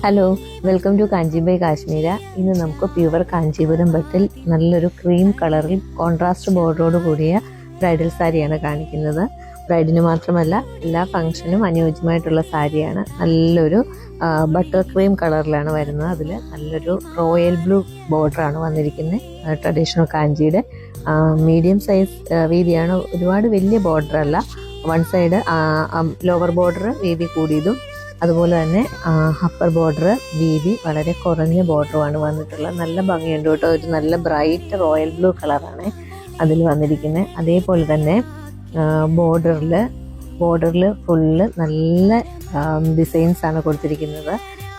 Hello, welcome to Kanchi by Kashmira. ഇന്ന് നമുക്ക് pure Kanchipuram പട്ടിൽ നല്ലൊരു ക്രീം കളറിൽ കോൺട്രാസ്റ്റ് ബോർഡറോട് കൂടിയ ബ്രൈഡൽ സാരിയാണ് കാണിക്കുന്നത്. ബ്രൈഡിന് മാത്രമല്ല എല്ലാ ഫംഗ്ഷനും അനുയോജ്യമായിട്ടുള്ള സാരിയാണ്. നല്ലൊരു ബട്ടർ ക്രീം കളറിലാണ് വരുന്നത്. അതിൽ നല്ലൊരു റോയൽ ബ്ലൂ ബോർഡറാണ് വന്നിരിക്കുന്നത്. ട്രഡീഷണൽ കാഞ്ചിയുടെ മീഡിയം സൈസ് വീതിയാണ്, ഒരുപാട് വലിയ ബോർഡർ അല്ല. വൺ സൈഡ് ലോവർ ബോർഡർ വീതി കൂടിയതും അതുപോലെ തന്നെ അപ്പർ ബോർഡർ വീതി വളരെ കുറഞ്ഞ ബോർഡറുമാണ് വന്നിട്ടുള്ളത്. നല്ല ഭംഗിയുണ്ട് കേട്ടോ. ഒരു നല്ല ബ്രൈറ്റ് റോയൽ ബ്ലൂ കളറാണ് അതിൽ വന്നിരിക്കുന്നത്. അതേപോലെ തന്നെ ബോർഡറിൽ ഫുള്ള് നല്ല ഡിസൈൻസ് ആണ് കൊടുത്തിരിക്കുന്നത്.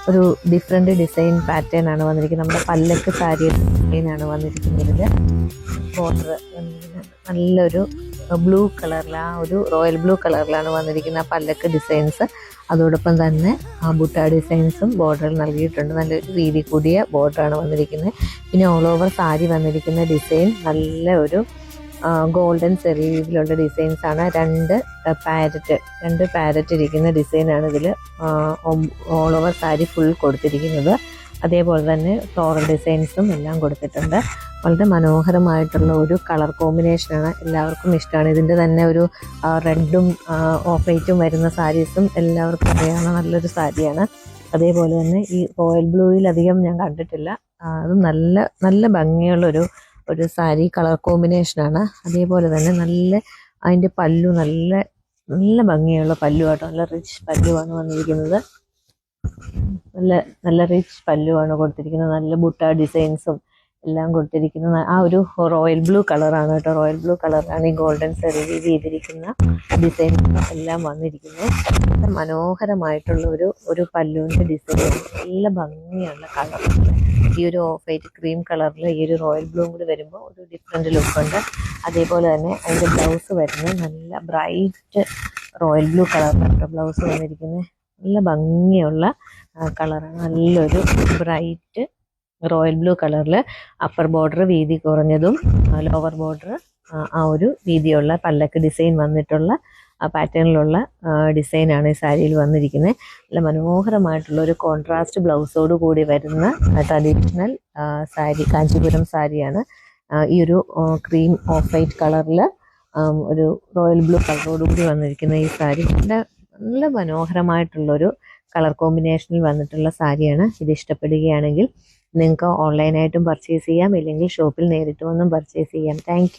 ഒരു ഡിഫറെൻ്റ് ഡിസൈൻ പാറ്റേൺ ആണ് വന്നിരിക്കുന്നത്. നമ്മുടെ പല്ലക്ക് സാരി ഡിസൈനാണ് വന്നിരിക്കുന്നത്. ബോർഡർ നല്ലൊരു ബ്ലൂ കളറിൽ, ഒരു റോയൽ ബ്ലൂ കളറിലാണ് വന്നിരിക്കുന്നത് ആ പല്ലക്ക് ഡിസൈൻസ്. അതോടൊപ്പം തന്നെ ബുട്ട ഡിസൈൻസും ബോർഡറിൽ നൽകിയിട്ടുണ്ട്. നല്ലൊരു വീതി കൂടിയ ബോർഡറാണ് വന്നിരിക്കുന്നത്. പിന്നെ ഓൾ ഓവർ സാരി വന്നിരിക്കുന്ന ഡിസൈൻ നല്ല ഒരു ഗോൾഡൻ സെറിയിലുള്ള ഡിസൈൻസ് ആണ്. രണ്ട് പാരറ്റ് ഇരിക്കുന്ന ഡിസൈനാണ് ഇതിൽ ഓൾ ഓവർ സാരി ഫുൾ കൊടുത്തിരിക്കുന്നത്. അതേപോലെ തന്നെ ഫ്ലോറൽ ഡിസൈൻസും എല്ലാം കൊടുത്തിട്ടുണ്ട്. വളരെ മനോഹരമായിട്ടുള്ള ഒരു കളർ കോമ്പിനേഷനാണ്, എല്ലാവർക്കും ഇഷ്ടമാണ്. ഇതിൻ്റെ തന്നെ ഒരു റെഡും ഓഫ് വൈറ്റും വരുന്ന സാരീസും എല്ലാവർക്കും അറിയാവുന്ന നല്ലൊരു സാരിയാണ്. അതേപോലെ തന്നെ ഈ റോയൽ ബ്ലൂയിൽ അധികം ഞാൻ കണ്ടിട്ടില്ല. അതും നല്ല നല്ല ഭംഗിയുള്ളൊരു സാരി കളർ കോമ്പിനേഷനാണ്. അതേപോലെ തന്നെ അതിൻ്റെ പല്ലു നല്ല ഭംഗിയുള്ള പല്ലു ആട്ടോ. നല്ല റിച്ച് പല്ലുവാണ് വന്നിരിക്കുന്നത്. നല്ല റിച്ച് പല്ലുവാണ് കൊടുത്തിരിക്കുന്നത്. നല്ല ബുട്ട ഡിസൈൻസും എല്ലാം കൊടുത്തിരിക്കുന്നത്. ആ ഒരു റോയൽ ബ്ലൂ കളറാണ് കേട്ടോ. റോയൽ ബ്ലൂ കളറാണ് ഈ ഗോൾഡൻ സെറി ചെയ്തിരിക്കുന്ന ഡിസൈൻ എല്ലാം വന്നിരിക്കുന്നത്. മനോഹരമായിട്ടുള്ള ഒരു പല്ലുവിൻ്റെ ഡിസൈൻ, നല്ല ഭംഗിയുള്ള കളറാണ്. ഈ ഒരു ഓഫ് വൈറ്റ് ക്രീം കളറിൽ ഈ ഒരു റോയൽ ബ്ലൂ കൂടി വരുമ്പോൾ ഒരു ഡിഫറെൻറ്റ് ലുക്കുണ്ട്. അതേപോലെ തന്നെ അതിൻ്റെ ബ്ലൗസ് വരുന്നത് നല്ല ബ്രൈറ്റ് റോയൽ ബ്ലൂ കളറിലാണ് ബ്ലൗസ് വന്നിരിക്കുന്നത്. നല്ല ഭംഗിയുള്ള കളറാണ്. നല്ലൊരു ബ്രൈറ്റ് റോയൽ ബ്ലൂ കളറിൽ അപ്പർ ബോർഡർ വീതി കുറഞ്ഞതും ലോവർ ബോർഡർ ആ ഒരു വീതിയുള്ള പല്ലക്ക് ഡിസൈൻ വന്നിട്ടുള്ള പാറ്റേണിലുള്ള ഡിസൈനാണ് ഈ സാരിയിൽ വന്നിരിക്കുന്നത്. നല്ല മനോഹരമായിട്ടുള്ള ഒരു കോൺട്രാസ്റ്റ് ബ്ലൗസോട് കൂടി വരുന്ന ട്രഡീഷണൽ സാരി, കാഞ്ചീപുരം സാരിയാണ്. ഈ ഒരു ക്രീം ഓഫ് വൈറ്റ് കളറിൽ ഒരു റോയൽ ബ്ലൂ കളറോട് കൂടി വന്നിരിക്കുന്ന ഈ സാരി നല്ല മനോഹരമായിട്ടുള്ളൊരു കളർ കോമ്പിനേഷനിൽ വന്നിട്ടുള്ള സാരിയാണ്. ഇത് ഇഷ്ടപ്പെടുകയാണെങ്കിൽ നിങ്ങൾക്ക് ഓൺലൈനായിട്ടും പർച്ചേസ് ചെയ്യാം, ഇല്ലെങ്കിൽ ഷോപ്പിൽ നേരിട്ട് വന്നും പർച്ചേസ് ചെയ്യാം. താങ്ക്